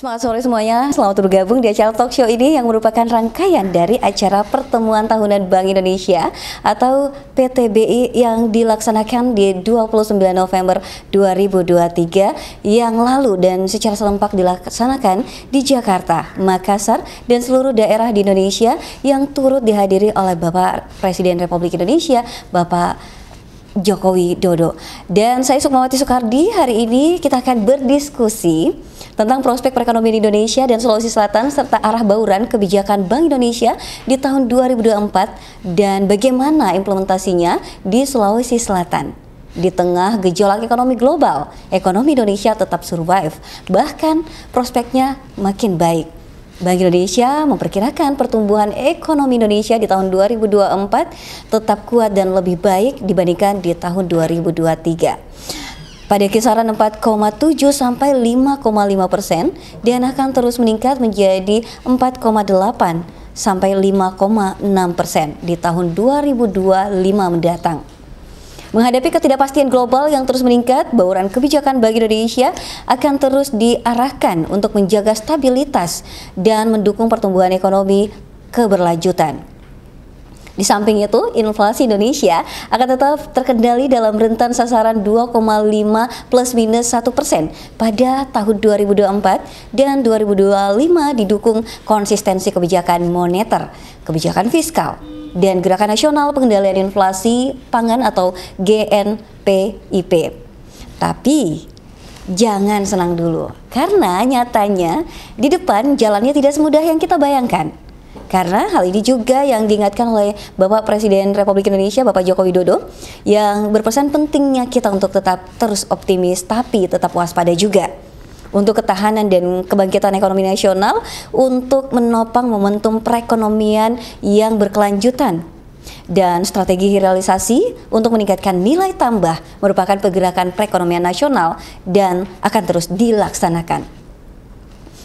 Semangat sore semuanya, selamat bergabung di acara talk show ini yang merupakan rangkaian dari acara pertemuan tahunan Bank Indonesia atau PTBI yang dilaksanakan di 29 November 2023 yang lalu dan secara serempak dilaksanakan di Jakarta, Makassar, dan seluruh daerah di Indonesia yang turut dihadiri oleh Bapak Presiden Republik Indonesia, Bapak Joko Widodo. Dan saya Sukmawati Soekardi, hari ini kita akan berdiskusi tentang prospek perekonomian Indonesia dan Sulawesi Selatan serta arah bauran kebijakan Bank Indonesia di tahun 2024 dan bagaimana implementasinya di Sulawesi Selatan. Di tengah gejolak ekonomi global, ekonomi Indonesia tetap survive, bahkan prospeknya makin baik. Bank Indonesia memperkirakan pertumbuhan ekonomi Indonesia di tahun 2024 tetap kuat dan lebih baik dibandingkan di tahun 2023. Pada kisaran 4,7 sampai 5,5% dan akan terus meningkat menjadi 4,8 sampai 5,6% di tahun 2025 mendatang. Menghadapi ketidakpastian global yang terus meningkat, bauran kebijakan Bank Indonesia akan terus diarahkan untuk menjaga stabilitas dan mendukung pertumbuhan ekonomi keberlanjutan. Di samping itu, inflasi Indonesia akan tetap terkendali dalam rentan sasaran 2,5 plus minus 1% pada tahun 2024 dan 2025 didukung konsistensi kebijakan moneter, kebijakan fiskal, dan Gerakan Nasional Pengendalian Inflasi Pangan atau GNPIP. Tapi jangan senang dulu, karena nyatanya di depan jalannya tidak semudah yang kita bayangkan. Karena hal ini juga yang diingatkan oleh Bapak Presiden Republik Indonesia, Bapak Joko Widodo, yang berpesan pentingnya kita untuk tetap terus optimis tapi tetap waspada juga untuk ketahanan dan kebangkitan ekonomi nasional untuk menopang momentum perekonomian yang berkelanjutan. Dan strategi realisasi untuk meningkatkan nilai tambah merupakan pergerakan perekonomian nasional dan akan terus dilaksanakan.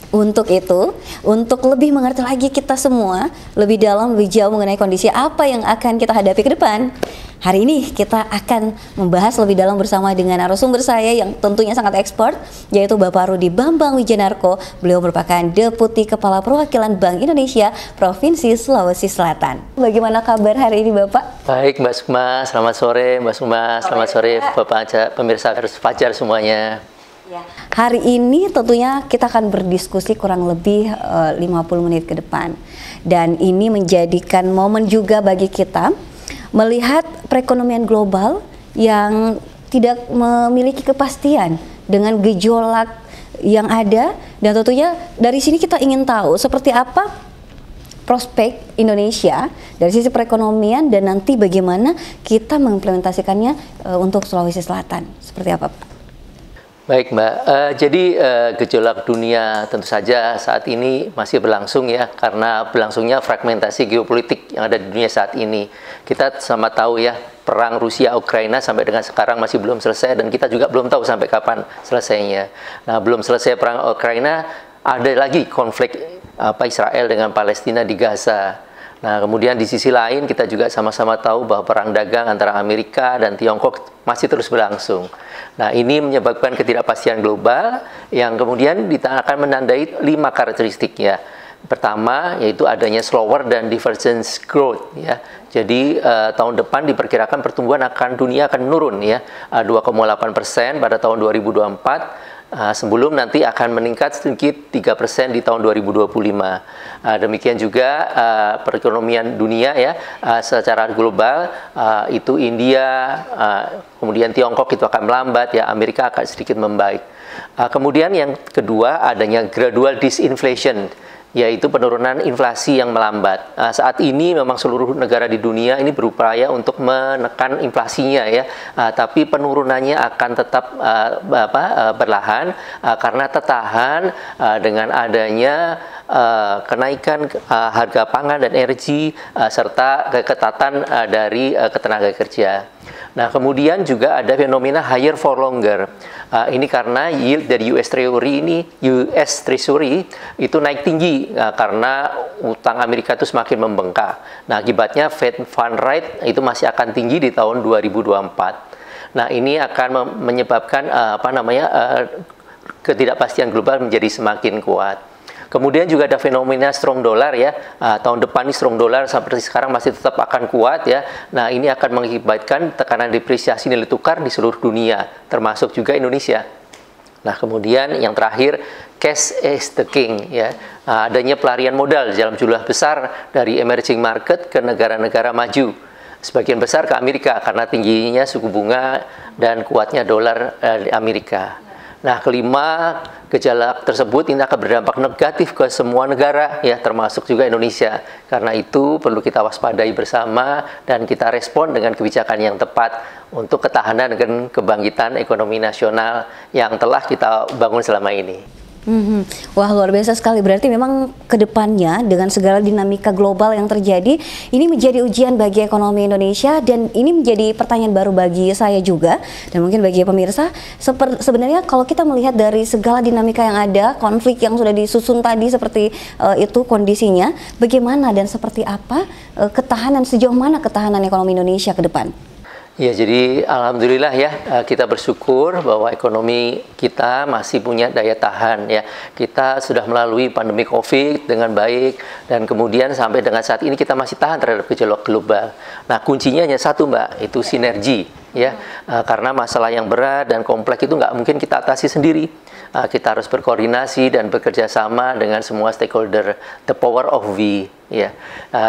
Untuk itu, untuk lebih mengerti lagi kita semua lebih dalam, lebih jauh mengenai kondisi apa yang akan kita hadapi ke depan, hari ini kita akan membahas lebih dalam bersama dengan narasumber saya yang tentunya sangat expert, yaitu Bapak Rudi Bambang Wijanarko. Beliau merupakan Deputi Kepala Perwakilan Bank Indonesia Provinsi Sulawesi Selatan. Bagaimana kabar hari ini, Bapak? Baik, Mbak Sukma. Selamat sore, Mbak Sukma. Selamat sore, Bapak pemirsa harus Fajar semuanya. Ya. Hari ini tentunya kita akan berdiskusi kurang lebih 50 menit ke depan. Dan ini menjadikan momen juga bagi kita melihat perekonomian global yang tidak memiliki kepastian dengan gejolak yang ada. Dan tentunya dari sini kita ingin tahu seperti apa prospek Indonesia dari sisi perekonomian dan nanti bagaimana kita mengimplementasikannya untuk Sulawesi Selatan. Seperti apa, Pak? Baik, Mbak. Jadi gejolak dunia tentu saja saat ini masih berlangsung ya, karena berlangsungnya fragmentasi geopolitik yang ada di dunia saat ini. Kita sama tahu ya, perang Rusia-Ukraina sampai dengan sekarang masih belum selesai dan kita juga belum tahu sampai kapan selesainya. Nah, belum selesai perang Ukraina, ada lagi konflik Israel dengan Palestina di Gaza. Nah, kemudian di sisi lain kita juga sama-sama tahu bahwa perang dagang antara Amerika dan Tiongkok masih terus berlangsung. Nah, ini menyebabkan ketidakpastian global yang kemudian akan menandai 5 karakteristik ya. Pertama, yaitu adanya slower dan divergence growth ya. Jadi tahun depan diperkirakan pertumbuhan dunia akan menurun ya, 2,8% pada tahun 2024. Sebelum nanti akan meningkat sedikit 3% di tahun 2025. Demikian juga perekonomian dunia ya, secara global itu India, kemudian Tiongkok itu akan melambat ya, Amerika akan sedikit membaik. Kemudian yang kedua adanya gradual disinflation, yaitu penurunan inflasi yang melambat. Saat ini memang seluruh negara di dunia ini berupaya untuk menekan inflasinya ya, tapi penurunannya akan tetap berlahan karena tertahan dengan adanya kenaikan harga pangan dan energi serta keketatan dari ketenaga kerja. Nah, kemudian juga ada fenomena higher for longer. Ini karena yield dari US Treasury itu naik tinggi karena utang Amerika itu semakin membengkak. Nah, akibatnya Fed Fund Rate itu masih akan tinggi di tahun 2024. Nah, ini akan menyebabkan ketidakpastian global menjadi semakin kuat. Kemudian juga ada fenomena strong dollar ya. Tahun depan ini strong dollar seperti sekarang masih tetap akan kuat ya. Nah, ini akan mengakibatkan tekanan depresiasi nilai tukar di seluruh dunia, termasuk juga Indonesia. Nah, kemudian yang terakhir, cash is the king ya. Adanya pelarian modal dalam jumlah besar dari emerging market ke negara-negara maju. Sebagian besar ke Amerika karena tingginya suku bunga dan kuatnya dolar di Amerika. Nah, kelima, gejala tersebut ini akan berdampak negatif ke semua negara ya, termasuk juga Indonesia. Karena itu perlu kita waspadai bersama dan kita respon dengan kebijakan yang tepat untuk ketahanan dan kebangkitan ekonomi nasional yang telah kita bangun selama ini. Wah, luar biasa sekali. Berarti memang kedepannya dengan segala dinamika global yang terjadi, ini menjadi ujian bagi ekonomi Indonesia, dan ini menjadi pertanyaan baru bagi saya juga dan mungkin bagi pemirsa. Sebenarnya kalau kita melihat dari segala dinamika yang ada, konflik yang sudah disusun tadi seperti itu kondisinya, bagaimana dan seperti apa ketahanan, sejauh mana ketahanan ekonomi Indonesia ke depan? Ya, jadi alhamdulillah ya, kita bersyukur bahwa ekonomi kita masih punya daya tahan ya. Kita sudah melalui pandemi Covid dengan baik, dan kemudian sampai dengan saat ini kita masih tahan terhadap gejolak global. Nah, kuncinya hanya satu, Mbak, itu sinergi ya. Karena masalah yang berat dan kompleks itu nggak mungkin kita atasi sendiri. Kita harus berkoordinasi dan bekerja sama dengan semua stakeholder, the power of we ya.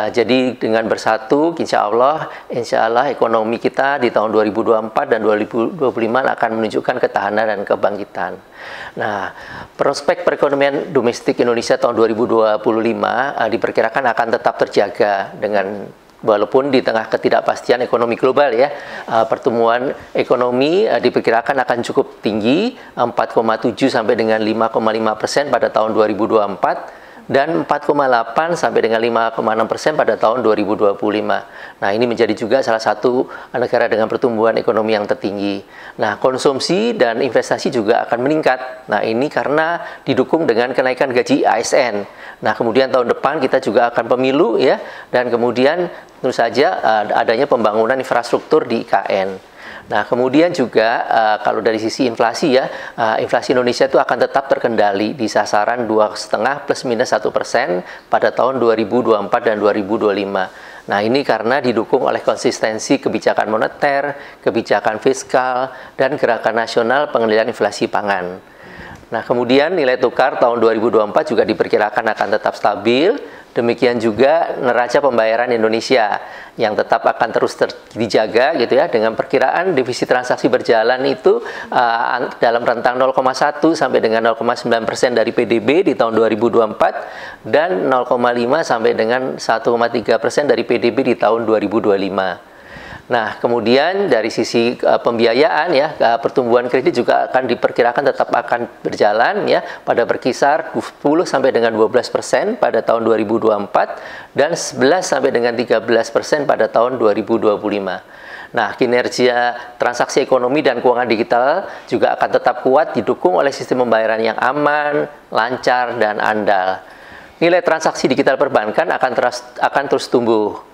Jadi dengan bersatu, insya Allah ekonomi kita di tahun 2024 dan 2025 akan menunjukkan ketahanan dan kebangkitan. Nah, prospek perekonomian domestik Indonesia tahun 2025 diperkirakan akan tetap terjaga dengan walaupun di tengah ketidakpastian ekonomi global ya, pertumbuhan ekonomi diperkirakan akan cukup tinggi, 4,7 sampai dengan 5,5% pada tahun 2024 dan 4,8 sampai dengan 5,6% pada tahun 2025. Nah, ini menjadi juga salah satu negara dengan pertumbuhan ekonomi yang tertinggi. Nah, konsumsi dan investasi juga akan meningkat. Nah, ini karena didukung dengan kenaikan gaji ASN. Nah, kemudian tahun depan kita juga akan pemilu ya, dan kemudian tentu saja adanya pembangunan infrastruktur di IKN. Nah, kemudian juga kalau dari sisi inflasi ya, inflasi Indonesia itu akan tetap terkendali di sasaran 2,5 plus minus 1% pada tahun 2024 dan 2025. Nah, ini karena didukung oleh konsistensi kebijakan moneter, kebijakan fiskal, dan gerakan nasional pengendalian inflasi pangan. Nah, kemudian nilai tukar tahun 2024 juga diperkirakan akan tetap stabil. Demikian juga neraca pembayaran Indonesia yang tetap akan terus dijaga gitu ya, dengan perkiraan defisit transaksi berjalan itu dalam rentang 0,1 sampai dengan 0,9% dari PDB di tahun 2024 dan 0,5 sampai dengan 1,3% dari PDB di tahun 2025. Nah, kemudian dari sisi pembiayaan ya, pertumbuhan kredit juga akan diperkirakan tetap akan berjalan ya, pada berkisar 10 sampai dengan 12% pada tahun 2024 dan 11 sampai dengan 13% pada tahun 2025. Nah, kinerja transaksi ekonomi dan keuangan digital juga akan tetap kuat didukung oleh sistem pembayaran yang aman, lancar, dan andal. Nilai transaksi digital perbankan akan terus tumbuh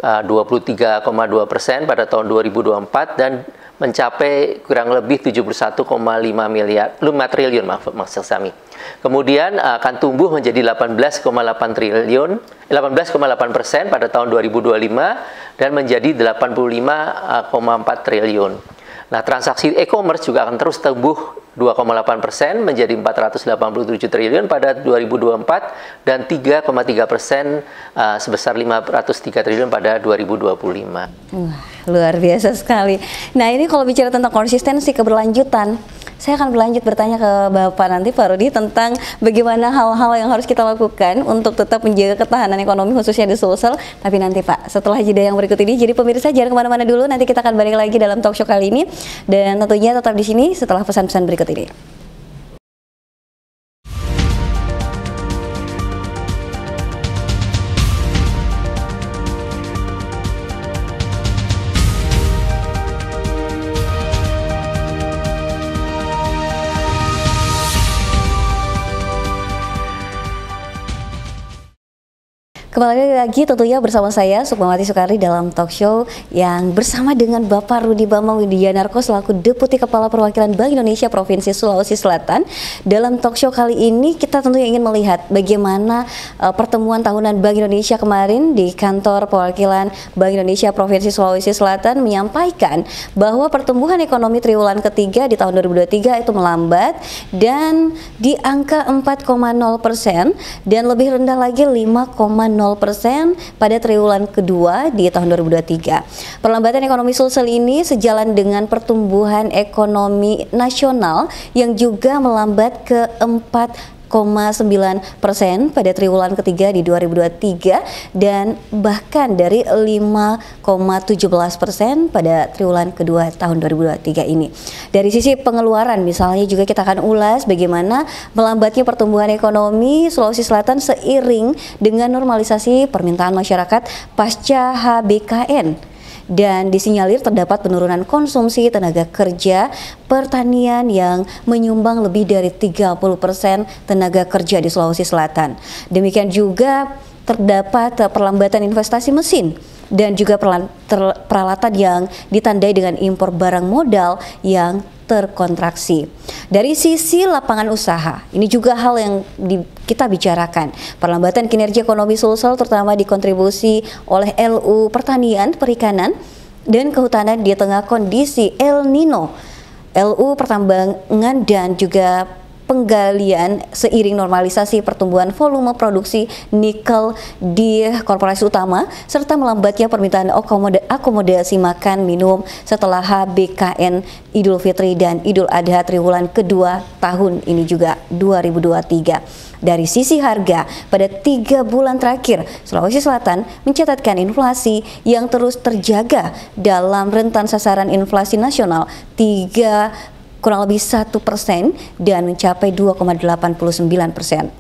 23,2% pada tahun 2024 dan mencapai kurang lebih 71,5 triliun maksud kami. Kemudian akan tumbuh menjadi 18,8% pada tahun 2025 dan menjadi 85,4 triliun. Nah, transaksi e-commerce juga akan terus tumbuh 2,8% menjadi 487 triliun pada 2024 dan 3,3% sebesar 503 triliun pada 2025. Wah, luar biasa sekali. Nah, ini kalau bicara tentang konsistensi keberlanjutan, saya akan berlanjut bertanya ke Bapak nanti, Pak Rudi, tentang bagaimana hal-hal yang harus kita lakukan untuk tetap menjaga ketahanan ekonomi khususnya di Sulsel. Tapi nanti Pak, setelah jeda yang berikut ini. Jadi pemirsa jangan kemana-mana dulu, nanti kita akan balik lagi dalam talk show kali ini. Dan tentunya tetap di sini setelah pesan-pesan berikut ini. Kembali lagi tentunya bersama saya Sukmawati Soekardi dalam talk show yang bersama dengan Bapak Rudi Bambang Widianarko selaku Deputi Kepala Perwakilan Bank Indonesia Provinsi Sulawesi Selatan. Dalam talk show kali ini kita tentunya ingin melihat bagaimana pertemuan tahunan Bank Indonesia kemarin di kantor perwakilan Bank Indonesia Provinsi Sulawesi Selatan menyampaikan bahwa pertumbuhan ekonomi triwulan ketiga di tahun 2023 itu melambat dan di angka 4,0% dan lebih rendah lagi 5,0% pada triwulan kedua di tahun 2023. Perlambatan ekonomi Sulsel ini sejalan dengan pertumbuhan ekonomi nasional yang juga melambat ke 4,9% pada triwulan ketiga di 2023 dan bahkan dari 5,17% pada triwulan kedua tahun 2023 ini. Dari sisi pengeluaran misalnya juga kita akan ulas bagaimana melambatnya pertumbuhan ekonomi Sulawesi Selatan seiring dengan normalisasi permintaan masyarakat pasca HBKN. Dan disinyalir terdapat penurunan konsumsi tenaga kerja pertanian yang menyumbang lebih dari 30% tenaga kerja di Sulawesi Selatan. Demikian juga terdapat perlambatan investasi mesin dan juga peralatan yang ditandai dengan impor barang modal yang terkontraksi. Dari sisi lapangan usaha, ini juga hal yang kita bicarakan. Perlambatan kinerja ekonomi Sulsel terutama dikontribusi oleh LU Pertanian, Perikanan, dan Kehutanan di tengah kondisi El Nino, LU Pertambangan dan juga penggalian seiring normalisasi pertumbuhan volume produksi nikel di korporasi utama serta melambatnya permintaan akomodasi makan minum setelah HBKN Idul Fitri dan Idul Adha triwulan kedua tahun ini juga 2023. Dari sisi harga, pada 3 bulan terakhir, Sulawesi Selatan mencatatkan inflasi yang terus terjaga dalam rentan sasaran inflasi nasional kurang lebih 1% dan mencapai 2,89%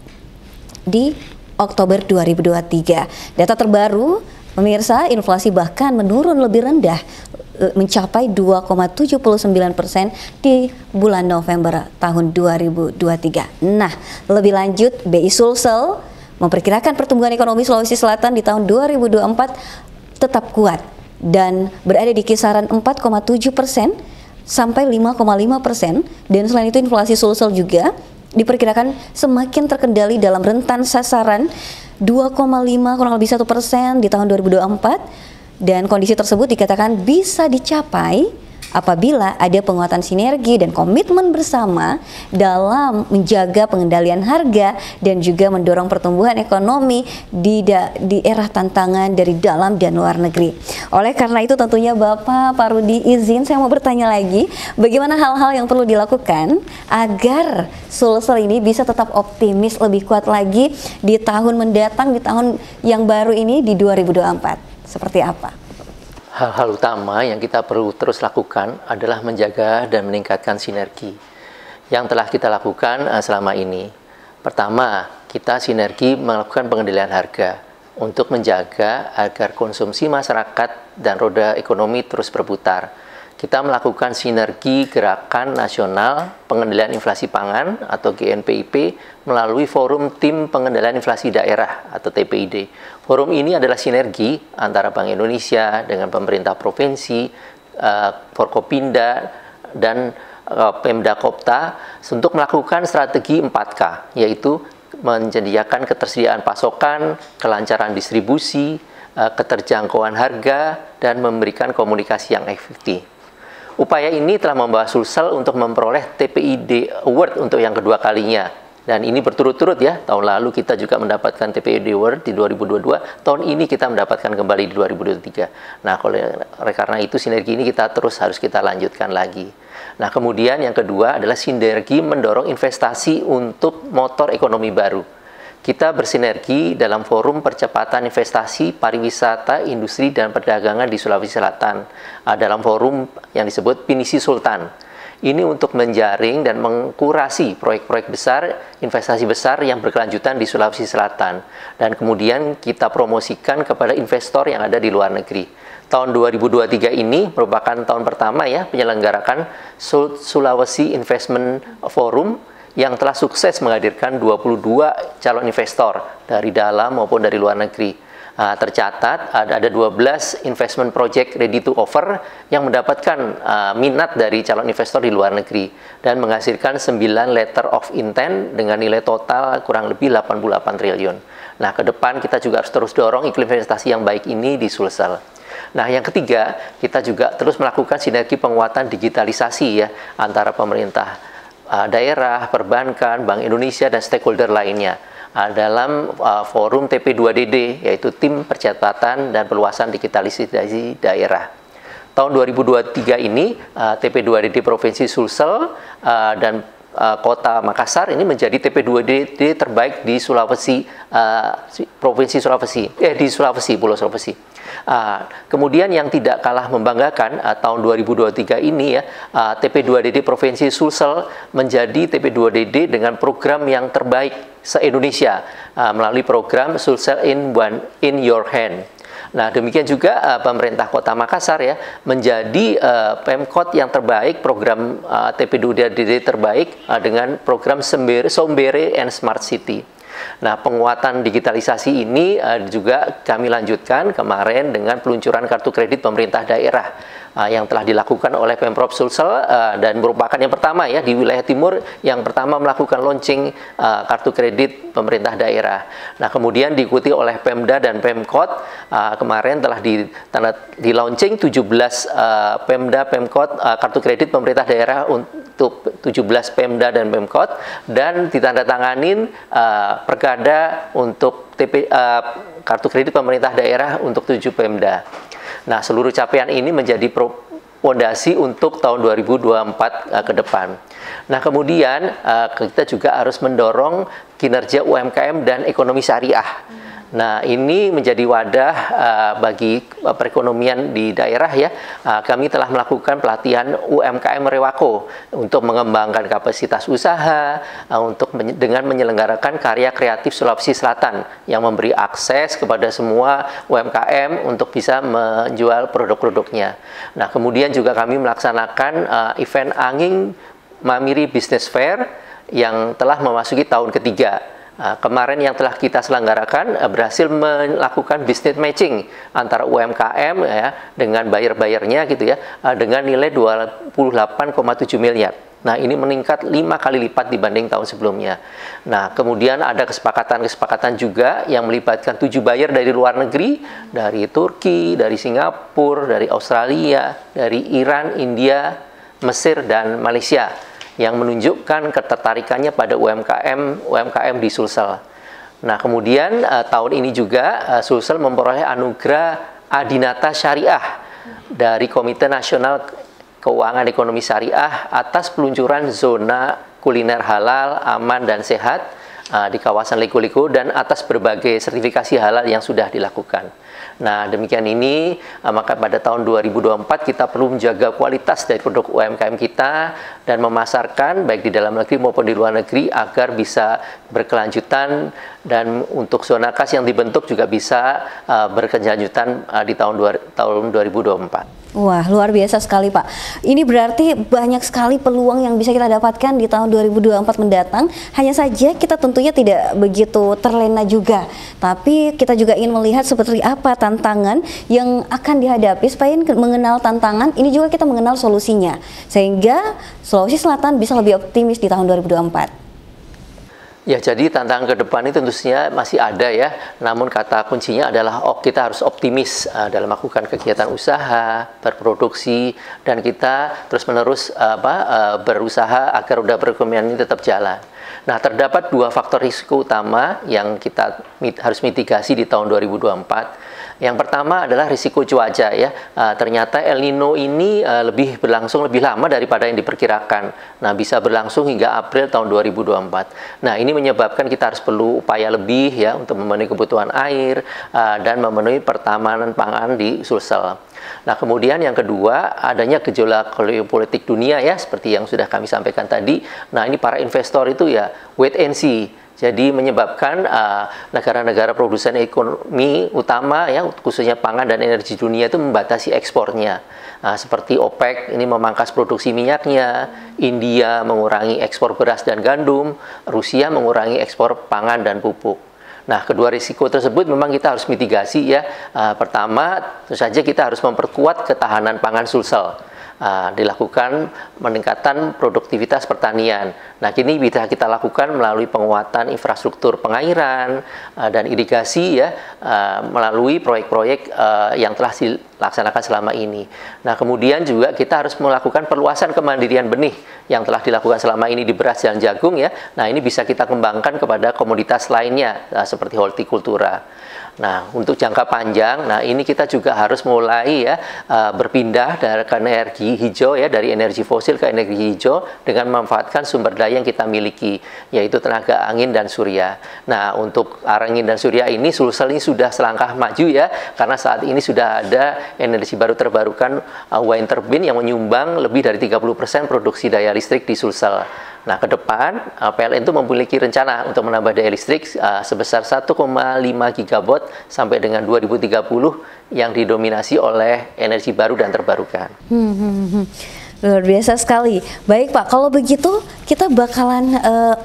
di Oktober 2023. Data terbaru, pemirsa, inflasi bahkan menurun lebih rendah mencapai 2,79% di bulan November tahun 2023. Nah, lebih lanjut BI Sulsel memperkirakan pertumbuhan ekonomi Sulawesi Selatan di tahun 2024 tetap kuat dan berada di kisaran 4,7% sampai 5,5%, dan selain itu inflasi Sulsel juga diperkirakan semakin terkendali dalam rentan sasaran 2,5 kurang lebih 1% di tahun 2024, dan kondisi tersebut dikatakan bisa dicapai apabila ada penguatan sinergi dan komitmen bersama dalam menjaga pengendalian harga dan juga mendorong pertumbuhan ekonomi di era tantangan dari dalam dan luar negeri. Oleh karena itu tentunya Pak Rudi izin saya mau bertanya lagi, bagaimana hal-hal yang perlu dilakukan agar Sulsel ini bisa tetap optimis lebih kuat lagi di tahun mendatang, di tahun yang baru ini di 2024. Seperti apa? Hal-hal utama yang kita perlu terus lakukan adalah menjaga dan meningkatkan sinergi yang telah kita lakukan selama ini. Pertama, kita sinergi melakukan pengendalian harga untuk menjaga agar konsumsi masyarakat dan roda ekonomi terus berputar. Kita melakukan sinergi gerakan nasional pengendalian inflasi pangan atau GNPIP melalui forum tim pengendalian inflasi daerah atau TPID. Forum ini adalah sinergi antara Bank Indonesia dengan pemerintah provinsi, Forkopimda, dan Pemda Kopta untuk melakukan strategi 4K, yaitu menyediakan ketersediaan pasokan, kelancaran distribusi, keterjangkauan harga, dan memberikan komunikasi yang efektif. Upaya ini telah membawa Sulsel untuk memperoleh TPID Award untuk yang kedua kalinya. Dan ini berturut-turut ya, tahun lalu kita juga mendapatkan TPID Award di 2022, tahun ini kita mendapatkan kembali di 2023. Nah, karena itu sinergi ini harus kita lanjutkan lagi. Nah, kemudian yang kedua adalah sinergi mendorong investasi untuk motor ekonomi baru. Kita bersinergi dalam forum percepatan investasi, pariwisata, industri, dan perdagangan di Sulawesi Selatan. Dalam forum yang disebut Pinisi Sultan. Ini untuk menjaring dan mengkurasi proyek-proyek besar, investasi besar yang berkelanjutan di Sulawesi Selatan. Dan kemudian kita promosikan kepada investor yang ada di luar negeri. Tahun 2023 ini merupakan tahun pertama ya penyelenggarakan Sulawesi Investment Forum yang telah sukses menghadirkan 22 calon investor dari dalam maupun dari luar negeri. tercatat ada 12 investment project ready to offer yang mendapatkan minat dari calon investor di luar negeri dan menghasilkan 9 letter of intent dengan nilai total kurang lebih 88 triliun. Nah, ke depan kita juga harus terus dorong iklim investasi yang baik ini di Sulsel. Nah, yang ketiga, kita juga terus melakukan sinergi penguatan digitalisasi ya antara pemerintah daerah, perbankan, Bank Indonesia, dan stakeholder lainnya dalam forum TP2DD, yaitu Tim Percepatan dan Perluasan Digitalisasi Daerah. Tahun 2023 ini, TP2DD Provinsi Sulsel dan Kota Makassar ini menjadi TP2DD terbaik di Sulawesi, Provinsi Sulawesi, di Sulawesi, Pulau Sulawesi. Kemudian yang tidak kalah membanggakan tahun 2023 ini ya, TP2DD Provinsi Sulsel menjadi TP2DD dengan program yang terbaik se-Indonesia melalui program Sulsel in Your Hand. Nah, demikian juga pemerintah Kota Makassar ya menjadi Pemkot yang terbaik, program TP2DD terbaik dengan program Sombere and Smart City. Nah, penguatan digitalisasi ini juga kami lanjutkan kemarin dengan peluncuran kartu kredit pemerintah daerah yang telah dilakukan oleh Pemprov Sulsel dan merupakan yang pertama ya di wilayah timur yang pertama melakukan launching kartu kredit pemerintah daerah. Nah, kemudian diikuti oleh Pemda dan Pemkot. Kemarin telah di launching 17 Pemda Pemkot kartu kredit pemerintah daerah untuk 17 Pemda dan Pemkot, dan ditandatanganin perkada untuk kartu kredit pemerintah daerah untuk 7 Pemda. Nah, seluruh capaian ini menjadi fondasi untuk tahun 2024 ke depan. Nah, kemudian kita juga harus mendorong kinerja UMKM dan ekonomi syariah. Nah, ini menjadi wadah bagi perekonomian di daerah ya. Kami telah melakukan pelatihan UMKM Rewako untuk mengembangkan kapasitas usaha dengan menyelenggarakan karya kreatif Sulawesi Selatan yang memberi akses kepada semua UMKM untuk bisa menjual produk-produknya. Nah, kemudian juga kami melaksanakan event Anging Mamiri Business Fair yang telah memasuki tahun ketiga. Kemarin yang telah kita selenggarakan berhasil melakukan business matching antara UMKM ya dengan buyer-buyernya gitu ya dengan nilai 28,7 miliar. Nah, ini meningkat 5 kali lipat dibanding tahun sebelumnya. Nah, kemudian ada kesepakatan juga yang melibatkan 7 buyer dari luar negeri, dari Turki, dari Singapura, dari Australia, dari Iran, India, Mesir, dan Malaysia, yang menunjukkan ketertarikannya pada UMKM di Sulsel. Nah, kemudian tahun ini juga Sulsel memperoleh anugerah Adinata Syariah dari Komite Nasional Keuangan Ekonomi Syariah atas peluncuran zona kuliner halal, aman, dan sehat di kawasan Liko-Liko dan atas berbagai sertifikasi halal yang sudah dilakukan. Nah, demikian ini, maka pada tahun 2024 kita perlu menjaga kualitas dari produk UMKM kita dan memasarkan baik di dalam negeri maupun di luar negeri agar bisa berkelanjutan, dan untuk zona khas yang dibentuk juga bisa berkelanjutan di tahun 2024. Wah, luar biasa sekali, Pak. Ini berarti banyak sekali peluang yang bisa kita dapatkan di tahun 2024 mendatang. Hanya saja kita tentunya tidak begitu terlena juga. Tapi kita juga ingin melihat seperti apa tantangan yang akan dihadapi. Supaya mengenal tantangan, ini juga kita mengenal solusinya. Sehingga Sulawesi Selatan bisa lebih optimis di tahun 2024. Ya, jadi tantangan ke depan itu tentunya masih ada ya. Namun kata kuncinya adalah kita harus optimis dalam melakukan kegiatan usaha, berproduksi, dan kita terus-menerus berusaha agar roda perekonomian ini tetap jalan. Nah, terdapat 2 faktor risiko utama yang kita harus mitigasi di tahun 2024. Yang pertama adalah risiko cuaca ya. Ternyata El Nino ini berlangsung lebih lama daripada yang diperkirakan. Nah, bisa berlangsung hingga April tahun 2024. Nah, ini menyebabkan kita harus perlu upaya lebih ya untuk memenuhi kebutuhan air dan memenuhi pertamanan pangan di Sulsel. Nah, kemudian yang kedua, adanya gejolak geopolitik dunia ya, seperti yang sudah kami sampaikan tadi. Nah, ini para investor itu ya wait and see. Jadi menyebabkan negara-negara produsen ekonomi utama ya, khususnya pangan dan energi dunia itu membatasi ekspornya. Seperti OPEC ini memangkas produksi minyaknya, India mengurangi ekspor beras dan gandum, Rusia mengurangi ekspor pangan dan pupuk. Nah, kedua risiko tersebut memang kita harus mitigasi ya. Pertama, tentu saja kita harus memperkuat ketahanan pangan Sulsel. Dilakukan peningkatan produktivitas pertanian. Nah, ini bisa kita lakukan melalui penguatan infrastruktur pengairan dan irigasi ya, melalui proyek-proyek yang telah dilaksanakan selama ini. Nah, kemudian juga kita harus melakukan perluasan kemandirian benih yang telah dilakukan selama ini di beras dan jagung ya. Nah, ini bisa kita kembangkan kepada komoditas lainnya seperti hortikultura. Nah, untuk jangka panjang, nah ini kita juga harus mulai ya berpindah dari energi hijau ya, dari energi fosil ke energi hijau dengan memanfaatkan sumber daya yang kita miliki, yaitu tenaga angin dan surya. Nah, untuk angin dan surya ini Sulsel ini sudah selangkah maju ya, karena saat ini sudah ada energi baru terbarukan wind turbine yang menyumbang lebih dari 30% produksi daya listrik di Sulsel. Nah, ke depan PLN itu memiliki rencana untuk menambah daya listrik sebesar 1,5 gigawatt sampai dengan 2030 yang didominasi oleh energi baru dan terbarukan. Luar biasa sekali. Baik Pak, kalau begitu kita bakalan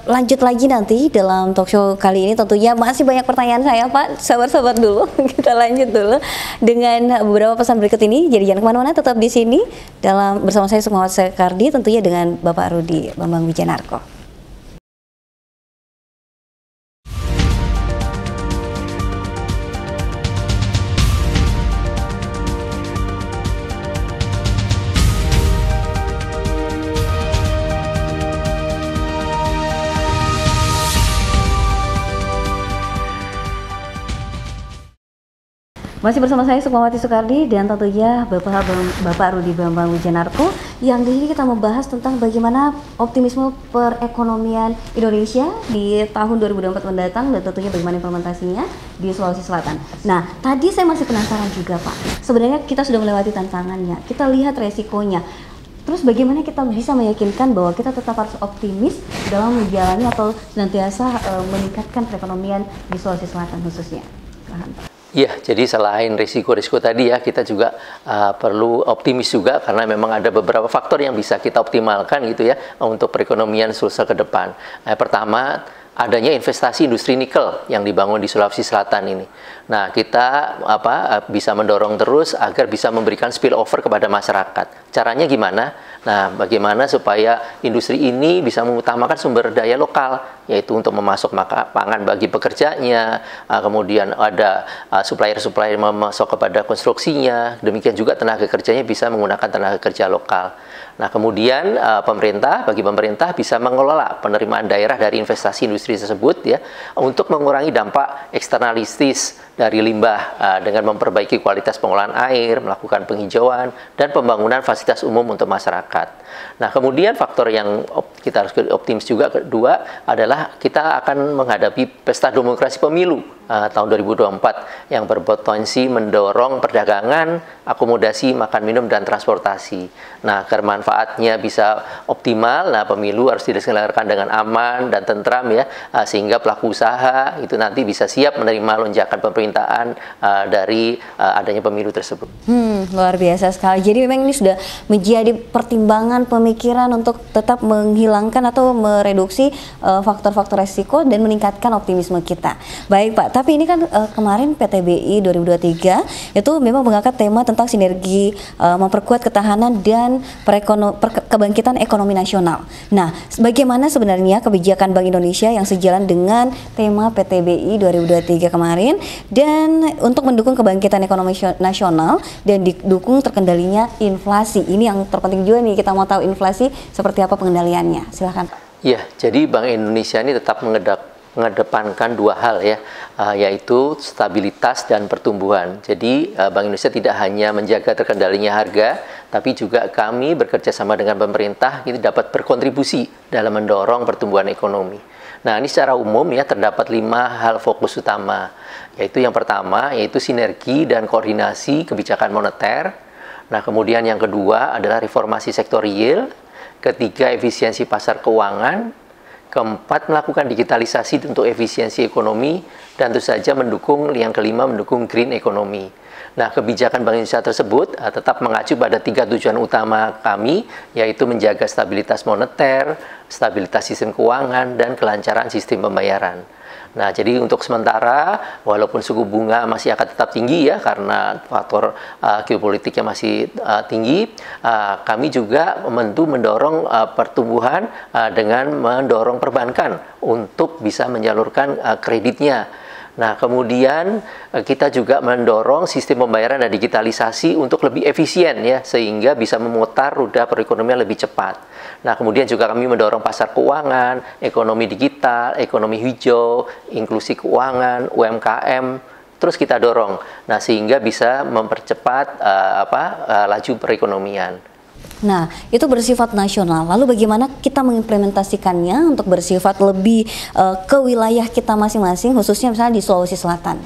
lanjut lagi nanti dalam talk show kali ini. Tentunya masih banyak pertanyaan saya Pak, sabar-sabar dulu. Kita lanjut dulu dengan beberapa pesan berikut ini. Jadi jangan kemana-mana, tetap di sini dalam bersama saya Sukmawati Sekardi, tentunya dengan Bapak Rudi Bambang Wijanarko. Masih bersama saya Sukmawati Sekardi dan tentunya Bapak Rudi Bambang Wijanarko, yang di sini kita membahas tentang bagaimana optimisme perekonomian Indonesia di tahun 2024 mendatang dan tentunya bagaimana implementasinya di Sulawesi Selatan. Nah, tadi saya masih penasaran juga Pak, sebenarnya kita sudah melewati tantangannya, kita lihat resikonya. Terus bagaimana kita bisa meyakinkan bahwa kita tetap harus optimis dalam menjalani atau senantiasa meningkatkan perekonomian di Sulawesi Selatan khususnya? Ya, jadi selain risiko-risiko tadi ya, kita juga perlu optimis juga karena memang ada beberapa faktor yang bisa kita optimalkan gitu ya untuk perekonomian Sulsel ke depan. Pertama, adanya investasi industri nikel yang dibangun di Sulawesi Selatan ini. Nah, kita bisa mendorong terus agar bisa memberikan spillover kepada masyarakat. Caranya gimana? Nah, bagaimana supaya industri ini bisa mengutamakan sumber daya lokal, yaitu untuk memasok pangan bagi pekerjanya, kemudian ada supplier-supplier memasok kepada konstruksinya, demikian juga tenaga kerjanya bisa menggunakan tenaga kerja lokal. Nah, kemudian bagi pemerintah bisa mengelola penerimaan daerah dari investasi industri tersebut ya, untuk mengurangi dampak eksternalistis dari limbah dengan memperbaiki kualitas pengolahan air, melakukan penghijauan, dan pembangunan fasilitas umum untuk masyarakat. Nah, kemudian faktor yang kita harus optimis juga kedua adalah kita akan menghadapi pesta demokrasi pemilu tahun 2024 yang berpotensi mendorong perdagangan, akomodasi, makan minum, dan transportasi. Nah, agar manfaatnya bisa optimal, nah pemilu harus diselenggarakan dengan aman dan tentram ya, sehingga pelaku usaha itu nanti bisa siap menerima lonjakan pemerintahan dari adanya pemilu tersebut. Luar biasa sekali. Jadi memang ini sudah menjadi pertimbangan pemikiran untuk tetap menghilangkan atau mereduksi faktor-faktor resiko dan meningkatkan optimisme kita. Baik Pak, tapi ini kan kemarin PTBI 2023 itu memang mengangkat tema tentang sinergi memperkuat ketahanan dan kebangkitan ekonomi nasional. Nah, bagaimana sebenarnya kebijakan Bank Indonesia yang sejalan dengan tema PTBI 2023 kemarin dan untuk mendukung kebangkitan ekonomi nasional dan didukung terkendalinya inflasi? Ini yang terpenting juga nih, kita mau tahu inflasi seperti apa pengendaliannya. Silakan. Ya, jadi Bank Indonesia ini tetap mengedepankan dua hal ya, yaitu stabilitas dan pertumbuhan. Jadi Bank Indonesia tidak hanya menjaga terkendalinya harga, tapi juga kami bekerja sama dengan pemerintah itu dapat berkontribusi dalam mendorong pertumbuhan ekonomi. Nah, ini secara umum ya terdapat 5 hal fokus utama, yaitu yang pertama yaitu sinergi dan koordinasi kebijakan moneter. Nah, kemudian yang kedua adalah reformasi sektor real, ketiga efisiensi pasar keuangan, keempat melakukan digitalisasi untuk efisiensi ekonomi, dan tentu saja yang kelima mendukung green economy. Nah, kebijakan Bank Indonesia tersebut tetap mengacu pada 3 tujuan utama kami, yaitu menjaga stabilitas moneter, stabilitas sistem keuangan, dan kelancaran sistem pembayaran. Nah, jadi untuk sementara, walaupun suku bunga masih akan tetap tinggi ya karena faktor geopolitiknya masih tinggi, kami juga mendorong pertumbuhan dengan mendorong perbankan untuk bisa menyalurkan kreditnya. Nah, kemudian kita juga mendorong sistem pembayaran dan digitalisasi untuk lebih efisien ya, sehingga bisa memutar roda perekonomian lebih cepat. Nah, kemudian juga kami mendorong pasar keuangan, ekonomi digital, ekonomi hijau, inklusi keuangan, UMKM, terus kita dorong. Nah, sehingga bisa mempercepat laju perekonomian. Nah, itu bersifat nasional. Lalu bagaimana kita mengimplementasikannya untuk bersifat lebih ke wilayah kita masing-masing, khususnya misalnya di Sulawesi Selatan?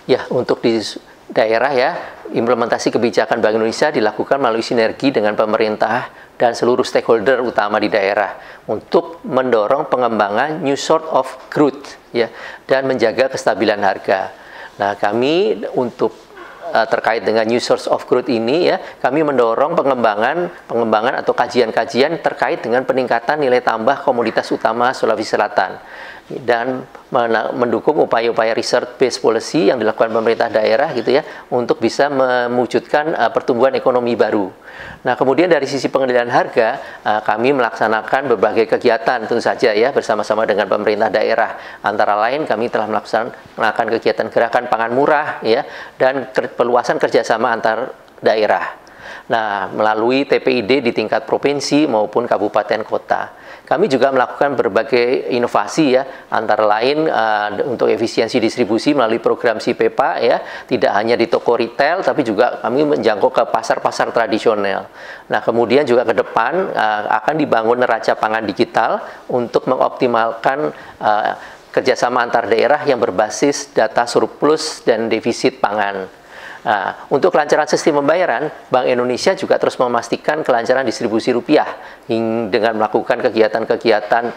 Ya, untuk di daerah ya, implementasi kebijakan Bank Indonesia dilakukan melalui sinergi dengan pemerintah dan seluruh stakeholder utama di daerah untuk mendorong pengembangan new sort of growth ya, dan menjaga kestabilan harga. Nah, kami untuk terkait dengan new source of growth ini ya, kami mendorong pengembangan atau kajian-kajian terkait dengan peningkatan nilai tambah komoditas utama Sulawesi Selatan dan mendukung upaya-upaya research based policy yang dilakukan pemerintah daerah gitu ya untuk bisa mewujudkan pertumbuhan ekonomi baru. Nah, kemudian dari sisi pengendalian harga, kami melaksanakan berbagai kegiatan tentu saja ya bersama-sama dengan pemerintah daerah. Antara lain kami telah melaksanakan kegiatan gerakan pangan murah ya dan perluasan kerjasama antar daerah. Nah, melalui TPID di tingkat provinsi maupun kabupaten kota. Kami juga melakukan berbagai inovasi ya, antara lain untuk efisiensi distribusi melalui program SIPEPA ya, tidak hanya di toko retail tapi juga kami menjangkau ke pasar-pasar tradisional. Nah, kemudian juga ke depan akan dibangun neraca pangan digital untuk mengoptimalkan kerjasama antar daerah yang berbasis data surplus dan defisit pangan. Nah, untuk kelancaran sistem pembayaran, Bank Indonesia juga terus memastikan kelancaran distribusi rupiah dengan melakukan kegiatan-kegiatan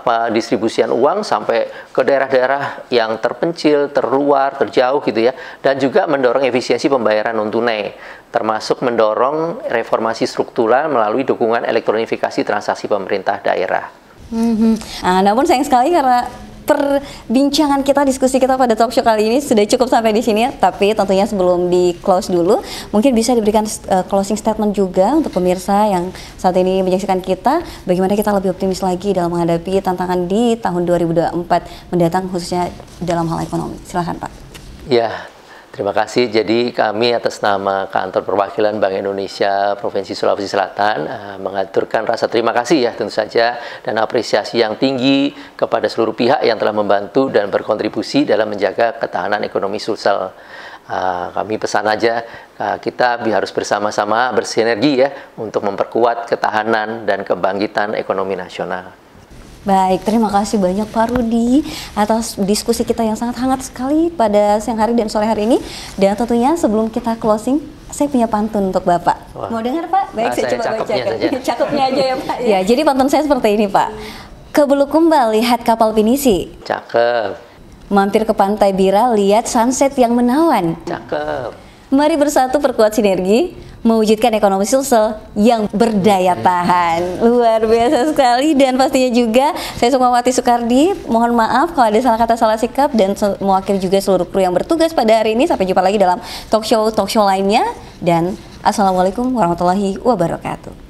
pendistribusian uang sampai ke daerah-daerah yang terpencil, terluar, terjauh gitu ya, dan juga mendorong efisiensi pembayaran non-tunai, termasuk mendorong reformasi struktural melalui dukungan elektronifikasi transaksi pemerintah daerah. Namun sayang sekali karena perbincangan kita, diskusi kita pada talk show kali ini sudah cukup sampai di sini. Tapi tentunya sebelum di close dulu, mungkin bisa diberikan closing statement juga untuk pemirsa yang saat ini menyaksikan kita, bagaimana kita lebih optimis lagi dalam menghadapi tantangan di tahun 2024 mendatang, khususnya dalam hal ekonomi. Silahkan Pak. Ya, terima kasih. Jadi kami atas nama Kantor Perwakilan Bank Indonesia Provinsi Sulawesi Selatan mengaturkan rasa terima kasih ya tentu saja dan apresiasi yang tinggi kepada seluruh pihak yang telah membantu dan berkontribusi dalam menjaga ketahanan ekonomi Sulsel. Kami pesan aja kita harus bersama-sama bersinergi ya untuk memperkuat ketahanan dan kebangkitan ekonomi nasional. Baik, terima kasih banyak Pak Rudi atas diskusi kita yang sangat hangat sekali pada siang hari dan sore hari ini. Dan tentunya sebelum kita closing, saya punya pantun untuk Bapak. Wah. Mau dengar Pak? Baik, saya coba bacakan. Cakepnya aja ya Pak. Ya, jadi pantun saya seperti ini Pak. Ke Bulukumba lihat kapal pinisi. Cakep. Mampir ke Pantai Bira lihat sunset yang menawan. Cakep. Mari bersatu perkuat sinergi mewujudkan ekonomi Sulsel yang berdaya tahan. Luar biasa sekali. Dan pastinya juga saya Sukmawati Soekardi, mohon maaf kalau ada salah kata, salah sikap, dan mewakili juga seluruh kru yang bertugas pada hari ini. Sampai jumpa lagi dalam talk show lainnya, dan assalamualaikum warahmatullahi wabarakatuh.